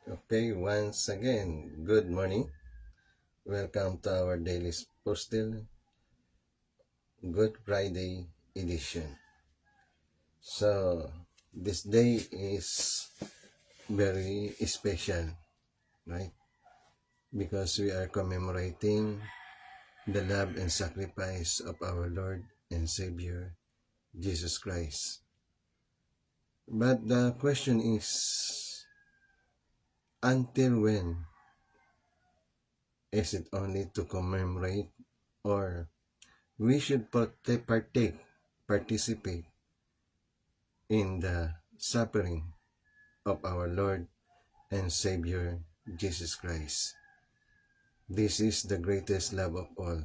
Okay, once again, good morning. Welcome to our daily postil, Good Friday edition. So, this day is very special, right? Because we are commemorating the love and sacrifice of our Lord and Savior, Jesus Christ. But the question is, until when is it only to commemorate, or we should participate in the suffering of our Lord and Savior Jesus Christ? This is the greatest love of all.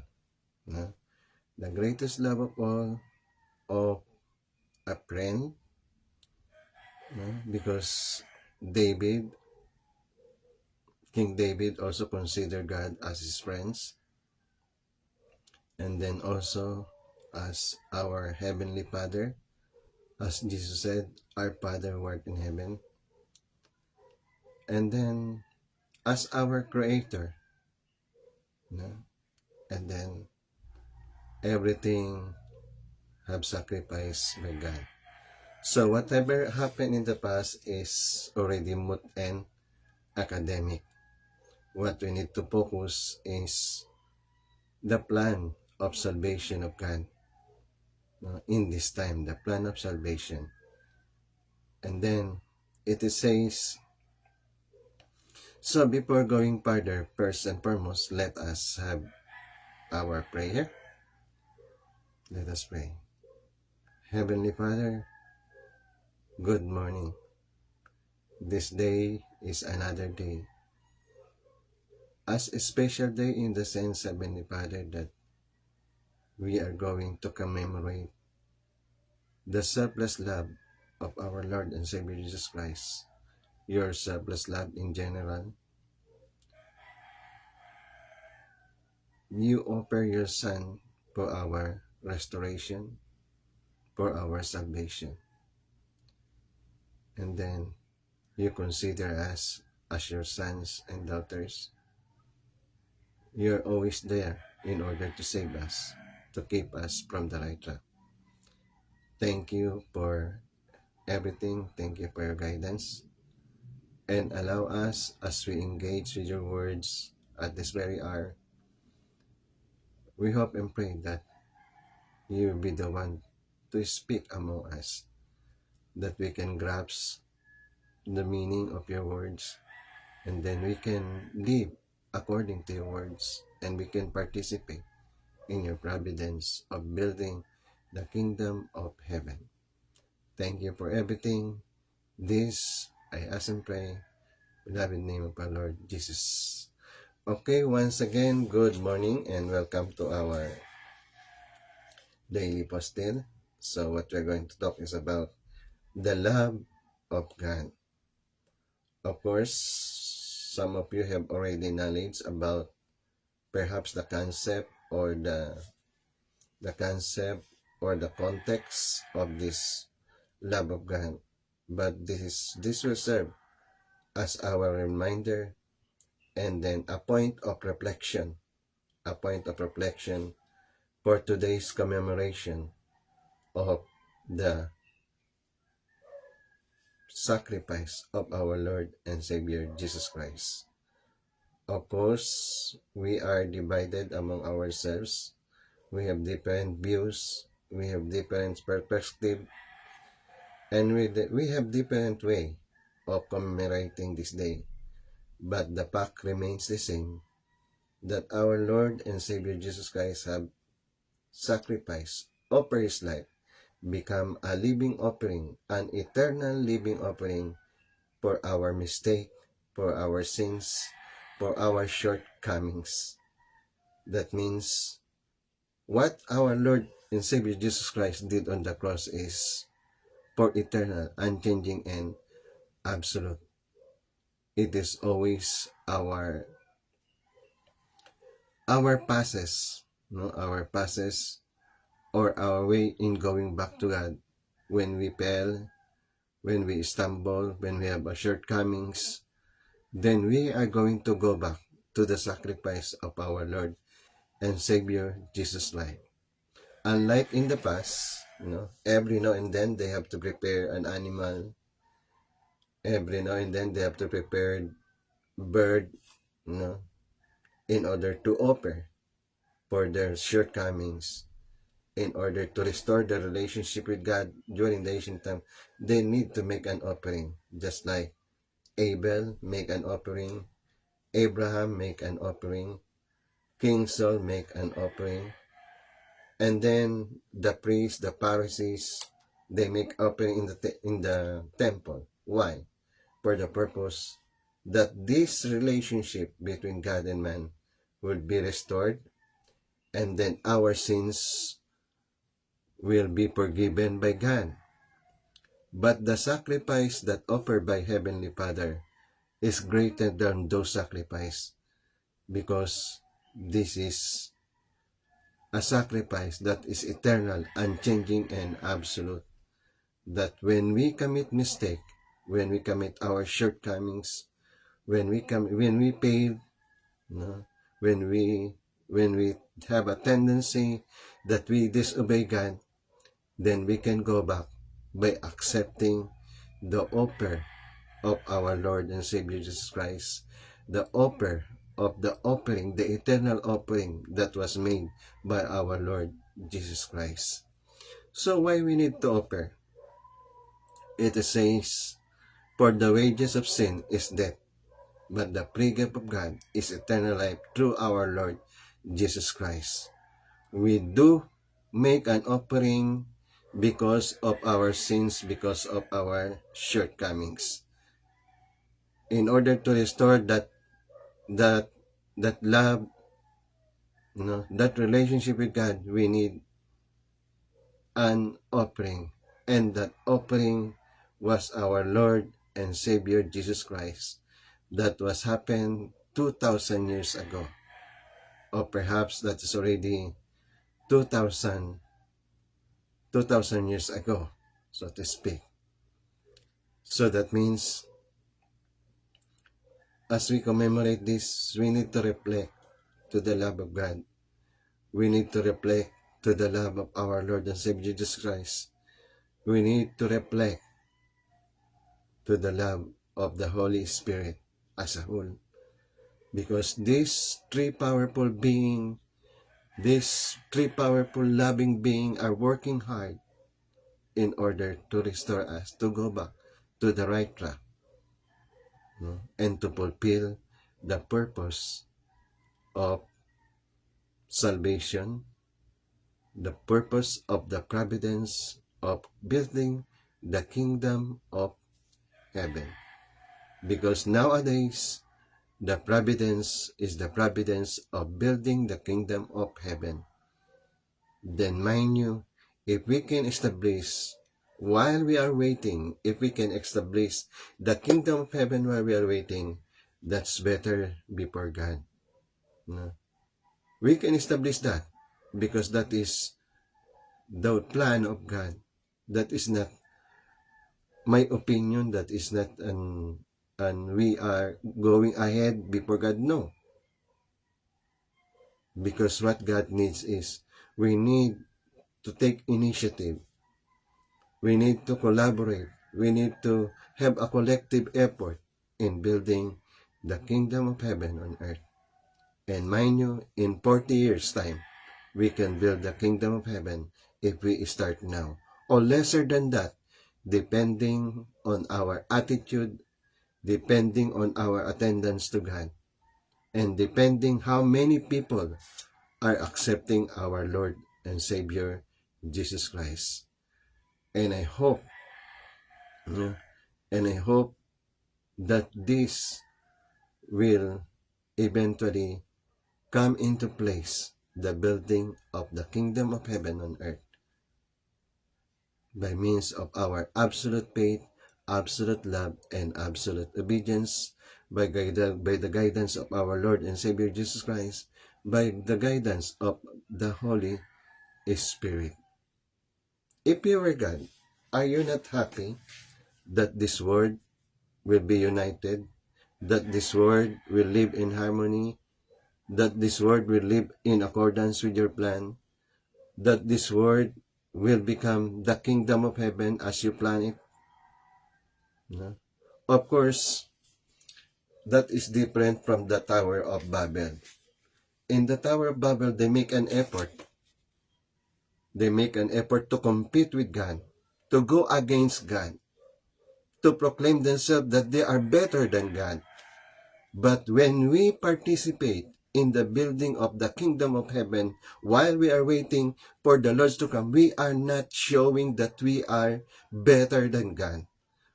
No? The greatest love of all of a friend, no? Because David, King David also considered God as his friends, and then also as our Heavenly Father, as Jesus said, our Father who art in heaven, and then as our Creator, no? And then everything have sacrificed by God. So whatever happened in the past is already moot and academic. What we need to focus is the plan of salvation of God, in this time, the plan of salvation. And then it says, so before going further, first and foremost, let us have our prayer. Let us pray. Heavenly Father, good morning. This day is another day, as a special day in the sense, Heavenly Father, that we are going to commemorate the selfless love of our Lord and Savior Jesus Christ, your selfless love in general. You offer your Son for our restoration, for our salvation. And then you consider us as your sons and daughters. You're always there in order to save us, to keep us from the right track. Thank you for everything. Thank you for your guidance. And allow us, as we engage with your words at this very hour, we hope and pray that you will be the one to speak among us, that we can grasp the meaning of your words, and then we can live according to your words, and we can participate in your providence of building the kingdom of heaven. Thank you for everything. This I ask and pray, beloved name of our Lord Jesus. Okay, once again, good morning and welcome to our daily postil. So what we're going to talk is about the love of God. Of course, some of you have already knowledge about perhaps the concept or the context of this love of God. But this will serve as our reminder, and then a point of reflection for today's commemoration of the sacrifice of our Lord and Savior Jesus Christ. Of course, we are divided among ourselves. We have different views, we have different perspective, and we have different way of commemorating this day. But the fact remains the same, that our Lord and Savior Jesus Christ have sacrificed, offer His life, become a living offering, an eternal living offering for our mistake, for our sins, for our shortcomings. That means what our Lord and Savior Jesus Christ did on the cross is for eternal, unchanging, and absolute. It is always our passes, no, our passes, or our way in going back to God when we fail, when we stumble, when we have shortcomings. then we are going to go back to the sacrifice of our Lord and Savior Jesus life. Unlike in the past, every now and then they have to prepare an animal. Every now and then they have to prepare bird, you know, in order to offer for their shortcomings, in order to restore the relationship with God during the ancient time. They need to make an offering, just like Abel make an offering, Abraham make an offering, King Saul make an offering, and then the priests, the Pharisees, they make offering in the temple. Why? For the purpose that this relationship between God and man will be restored, and then our sins will be forgiven by God. But the sacrifice that offered by Heavenly Father is greater than those sacrifices, because this is a sacrifice that is eternal, unchanging, and absolute. That when we commit mistake, when we commit our shortcomings, when we fail, no, when we when we have a tendency that we disobey God, then we can go back by accepting the offer of our Lord and Savior Jesus Christ, the offer of the offering, the eternal offering that was made by our Lord Jesus Christ. So why we need to offer? It says, for the wages of sin is death, but the free gift of God is eternal life through our Lord Jesus Christ. We do make an offering because of our sins, because of our shortcomings. In order to restore that that love, that relationship with God, we need an offering. And that offering was our Lord and Savior Jesus Christ. That was happened 2,000 years ago. Or perhaps that is already 2,000 years ago, so to speak. So that means, as we commemorate this, we need to reflect to the love of God. We need to reflect to the love of our Lord and Savior Jesus Christ. We need to reflect to the love of the Holy Spirit as a whole. Because these three powerful beings, these three powerful loving beings are working hard in order to restore us, to go back to the right track, and to fulfill the purpose of salvation, the purpose of the providence of building the kingdom of heaven. Because nowadays, the providence is the providence of building the kingdom of heaven. Then mind you, if we can establish, while we are waiting, if we can establish the kingdom of heaven while we are waiting, that's better before God. No? We can establish that because that is the plan of God. That is not my opinion, that is not and we are going ahead before God. No. Because what God needs is, we need to take initiative. We need to collaborate. We need to have a collective effort in building the kingdom of heaven on earth. And mind you, in 40 years' time, we can build the kingdom of heaven if we start now. Or lesser than that, depending on our attitude, depending on our attendance to God, and depending how many people are accepting our Lord and Savior, Jesus Christ. And I hope, that this will eventually come into place, the building of the kingdom of heaven on earth, by means of our absolute faith, absolute love, and absolute obedience, by the guidance of our Lord and Savior Jesus Christ, by the guidance of the Holy Spirit. If you were God, are you not happy that this world will be united, that this world will live in harmony, that this world will live in accordance with your plan, that this world will become the kingdom of heaven as you plan it. No? Of course, that is different from the Tower of Babel. In the Tower of Babel, they make an effort. They make an effort to compete with God, to go against God, to proclaim themselves that they are better than God. But when we participate in the building of the kingdom of heaven, while we are waiting for the Lord to come, we are not showing that we are better than God.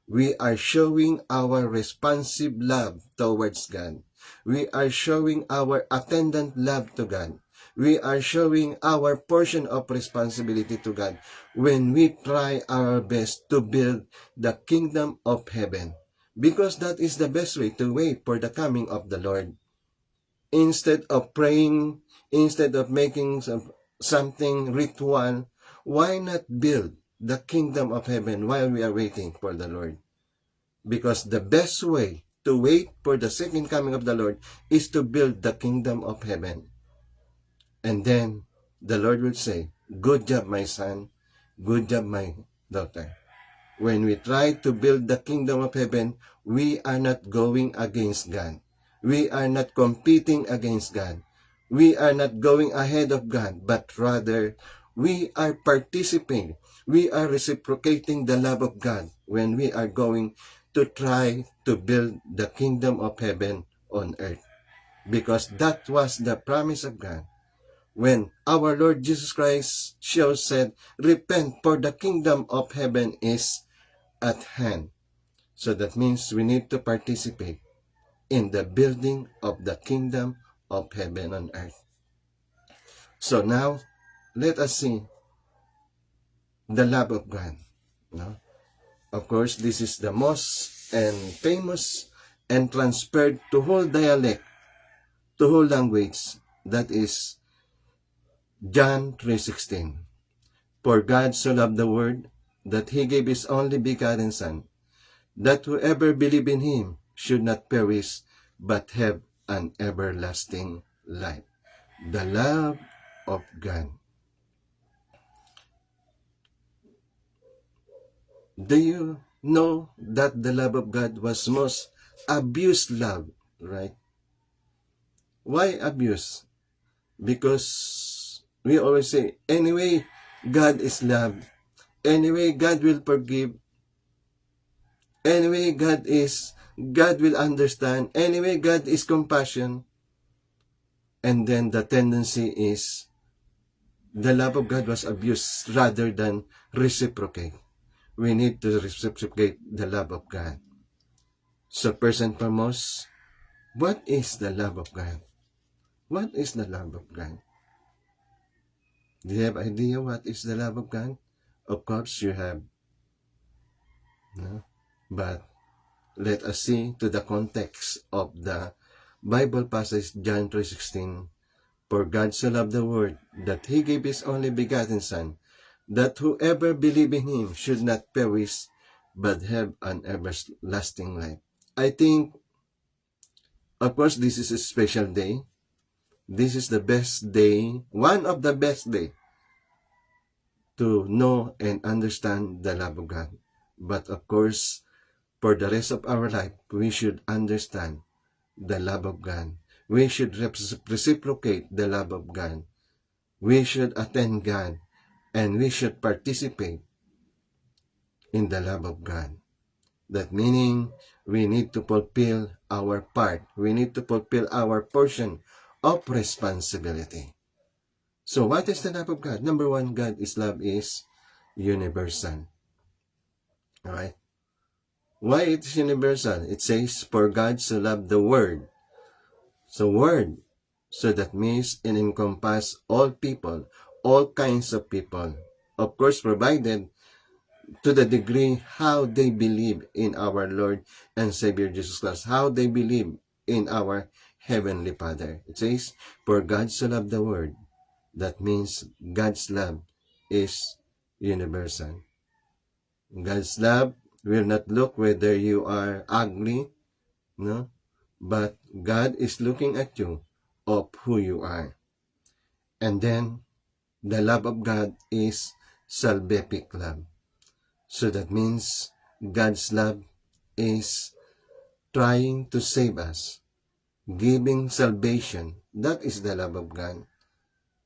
We are showing our responsive love towards God. We are showing our attendant love to God. We are showing our portion of responsibility to God when we try our best to build the kingdom of heaven. Because that is the best way to wait for the coming of the Lord. Instead of praying, instead of making something ritual, why not build the kingdom of heaven while we are waiting for the Lord? Because the best way to wait for the second coming of the Lord is to build the kingdom of heaven. And then the Lord will say, good job, my son. Good job, my daughter. When we try to build the kingdom of heaven, we are not going against God. We are not competing against God. We are not going ahead of God, but rather we are participating. We are reciprocating the love of God when we are going to try to build the kingdom of heaven on earth. Because that was the promise of God. When our Lord Jesus Christ said, repent for the kingdom of heaven is at hand. So that means we need to participate in the building of the kingdom of heaven on earth. So now, let us see the love of God. No? Of course, this is the most and famous and transferred to whole dialect, to whole language. That is John 3:16. For God so loved the world that he gave his only begotten Son, that whoever believe in him should not perish, but have an everlasting life. The love of God. Do you know that the love of God was most abused love, right? Why abuse? Because we always say, anyway, God is love. Anyway, God will forgive. Anyway, God will understand. Anyway, God is compassion. And then the tendency is the love of God was abused rather than reciprocate. We need to reciprocate the love of God. So first and foremost, what is the love of God? What is the love of God? Do you have idea what is the love of God? Of course you have. No? But let us see to the context of the Bible passage, John 3:16. For God so loved the world that he gave his only begotten Son, that whoever believe in him should not perish, but have an everlasting life. I think, of course, this is a special day. This is the best day, one of the best day to know and understand the love of God. But of course, for the rest of our life, we should understand the love of God. We should reciprocate the love of God. We should attend God, and we should participate in the love of God. That meaning, we need to fulfill our part. We need to fulfill our portion of responsibility. So what is the love of God? Number one, God is love is universal. Alright? Why it is universal? It says, for God so loved the world. So word. So that means it encompasses all people, all kinds of people. Of course, provided to the degree how they believe in our Lord and Savior Jesus Christ, how they believe in our Heavenly Father. It says, for God so loved the world. That means God's love is universal. God's love will not look whether you are ugly, no? but God is looking at you of who you are. And then, the love of God is salvific love. So that means God's love is trying to save us, giving salvation. That is the love of God.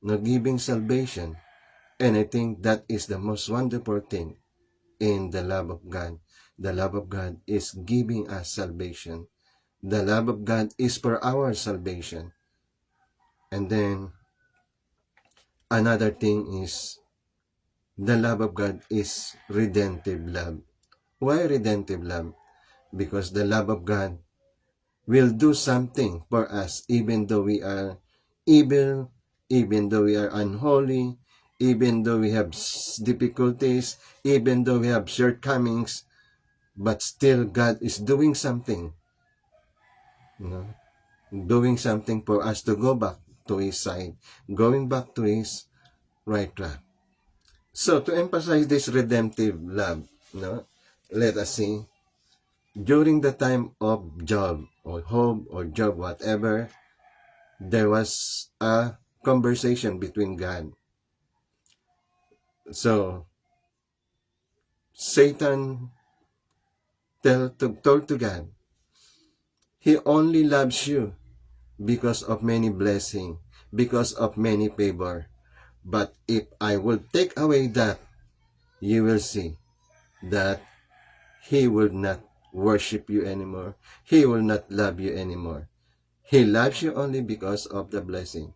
No, giving salvation. And I think that is the most wonderful thing in the love of God. The love of God is giving us salvation. The love of God is for our salvation. And then, another thing is, the love of God is redemptive love. Why redemptive love? Because the love of God will do something for us even though we are evil, even though we are unholy, even though we have difficulties, even though we have shortcomings, but still God is doing something, you know, doing something for us to go back to His side, going back to His right track. So, to emphasize this redemptive love, let us see, during the time of Job, or Job, or Job, whatever, there was a conversation between God. So, Satan told to God, He only loves you because of many blessings, because of many favor. But if I will take away that, you will see that He will not worship you anymore. He will not love you anymore. He loves you only because of the blessing.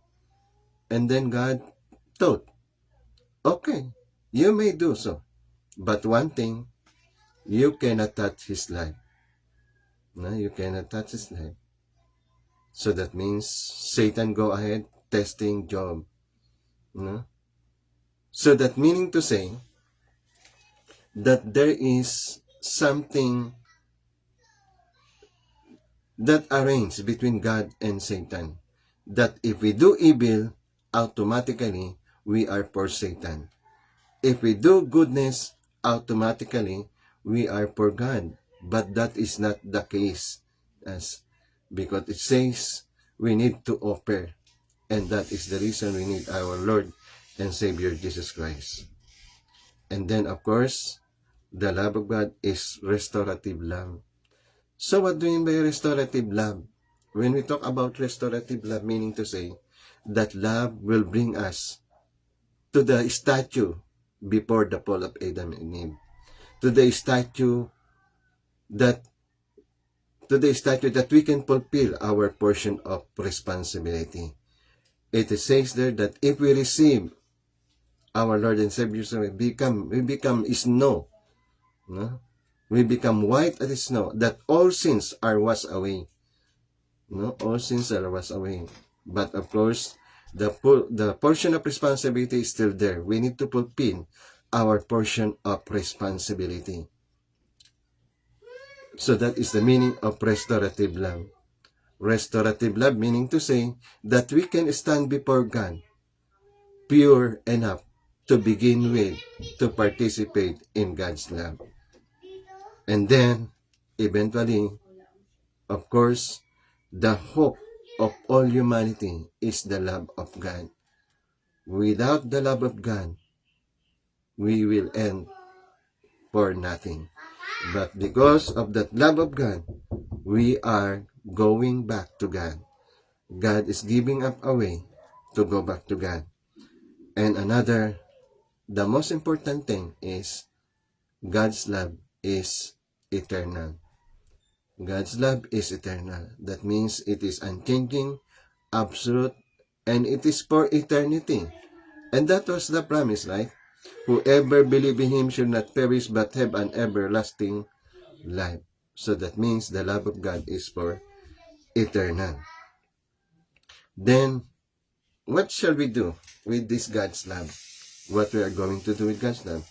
And then God thought, okay, you may do so. But one thing, you cannot touch his life. No, you cannot touch his life. So that means Satan go ahead testing Job. No? So that meaning to say that there is something that arranged between God and Satan. That if we do evil, automatically we are for Satan. If we do goodness, automatically we are for God. But that is not the case, because it says we need to offer, and that is the reason we need our Lord and Savior Jesus Christ. And then, of course, the love of God is restorative love. So what do you mean by restorative love? When we talk about restorative love, meaning to say that love will bring us to the statue before the fall of Adam and Eve, to the statue that we can fulfill our portion of responsibility. It says there that if we receive our Lord and Savior, so we become snow, no? We become white as snow, that all sins are washed away. No, all sins are washed away. But of course, the portion of responsibility is still there. We need to fulfill our portion of responsibility. So that is the meaning of restorative love. Restorative love meaning to say that we can stand before God pure enough to begin with, to participate in God's love. And then, eventually, of course, the hope of all humanity is the love of God. Without the love of God, we will end for nothing. But because of that love of God, we are going back to God. God is giving up a way to go back to God. And the most important thing is God's love is eternal. God's love is eternal. That means it is unchanging, absolute, and it is for eternity. And that was the promise, right? Whoever believes in Him should not perish but have an everlasting life. So that means the love of God is for eternal. Then, what shall we do with this God's love? What we are going to do with God's love?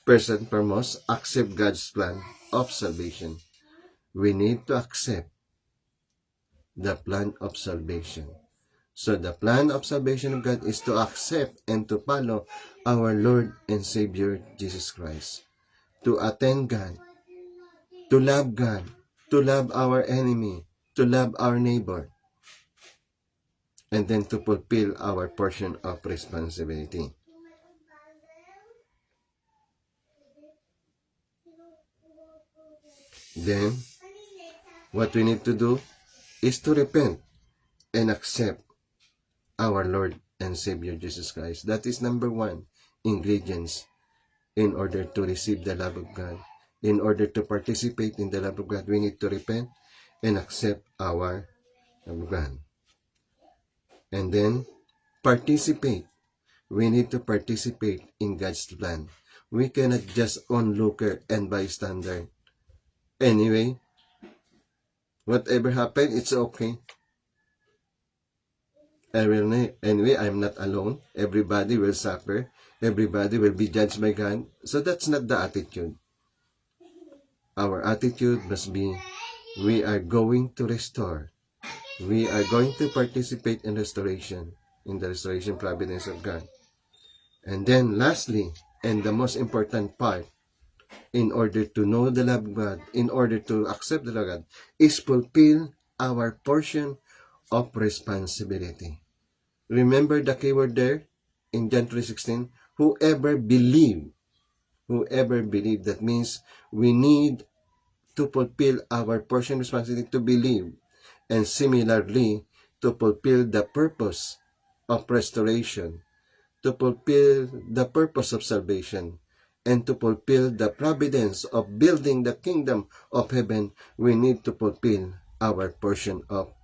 First and foremost, accept God's plan of salvation. We need to accept the plan of salvation. So the plan of salvation of God is to accept and to follow our Lord and Savior Jesus Christ. To attend God, to love our enemy, to love our neighbor, and then to fulfill our portion of responsibility. Then, what we need to do is to repent and accept our Lord and Savior Jesus Christ. That is number one ingredients in order to receive the love of God. In order to participate in the love of God, we need to repent and accept our love of God. And then, participate. We need to participate in God's plan. We cannot just onlooker and bystander. Anyway, whatever happened, it's okay. Anyway, I'm not alone. Everybody will suffer. Everybody will be judged by God. So that's not the attitude. Our attitude must be, we are going to restore. We are going to participate in restoration, in the restoration providence of God. And then lastly, and the most important part, in order to know the love of God, in order to accept the love of God, is fulfill our portion of responsibility. Remember the keyword there in John 3:16? Whoever believe, that means we need to fulfill our portion of responsibility to believe, and similarly, to fulfill the purpose of restoration, to fulfill the purpose of salvation, and to fulfill the providence of building the kingdom of heaven, we need to fulfill our portion of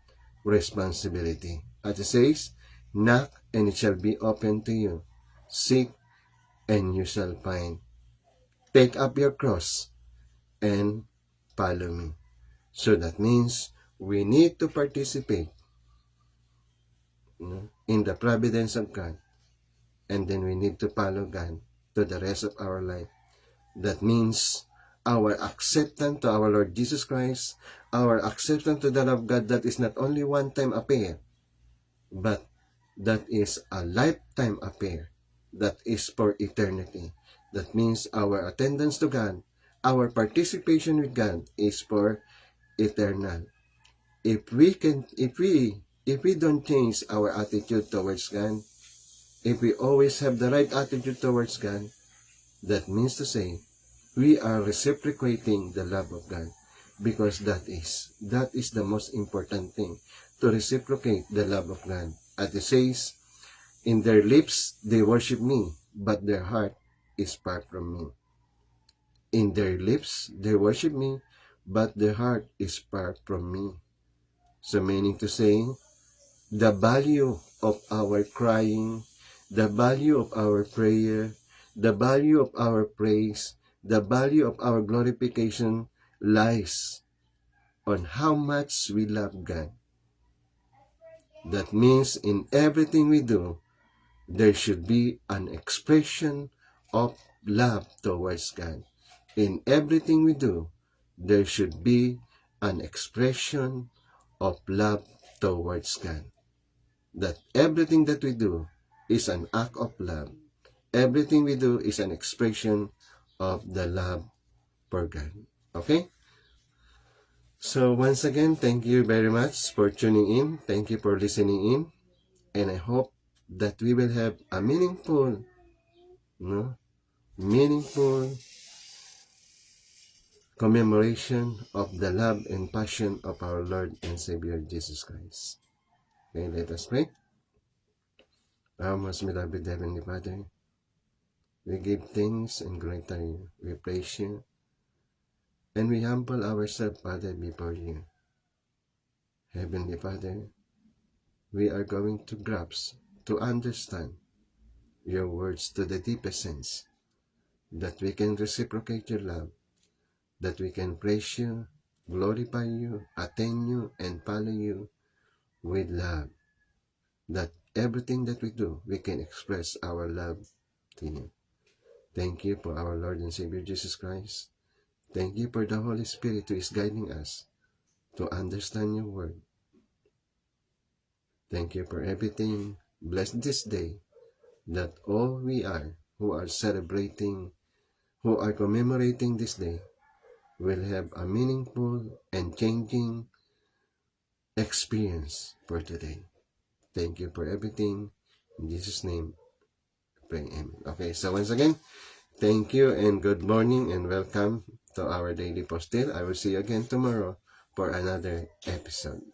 responsibility. As it says, knock and it shall be opened to you. Seek and you shall find. Take up your cross and follow me. So that means we need to participate in the providence of God, and then we need to follow God to the rest of our life. That means our acceptance to our Lord Jesus Christ, our acceptance to the love of God, that is not only one-time affair, but that is a lifetime affair. That is for eternity. That means our attendance to God, our participation with God is for eternal. If we don't change our attitude towards God, if we always have the right attitude towards God, that means to say, we are reciprocating the love of God, because that is the most important thing, to reciprocate the love of God. As it says, in their lips they worship me, but their heart is far from me. In their lips they worship me, but their heart is far from me. So meaning to say, the value of our crying, the value of our prayer, the value of our praise, the value of our glorification lies on how much we love God. That means in everything we do, there should be an expression of love towards God. In everything we do, there should be an expression of love towards God. That everything that we do is an act of love. Everything we do is an expression of the love for God. Okay? So once again, thank you very much for tuning in. Thank you for listening in. And I hope that we will have a meaningful commemoration of the love and passion of our Lord and Savior Jesus Christ. Okay, let us pray. Our most beloved Heavenly Father, we give thanks and glorify you. We praise you. And we humble ourselves, Father, before you. Heavenly Father, we are going to grasp, to understand your words to the deepest sense, that we can reciprocate your love, that we can praise you, glorify you, attain you, and follow you with love, that everything that we do, we can express our love to you. Thank you for our Lord and Savior Jesus Christ. Thank you for the Holy Spirit who is guiding us to understand your word. Thank you for everything. Bless this day, that all we are who are celebrating, who are commemorating this day, will have a meaningful and changing experience for today. Thank you for everything. In Jesus' name, pray. Amen. Okay, so once again, thank you and good morning and welcome to our daily postil. I will see you again tomorrow for another episode.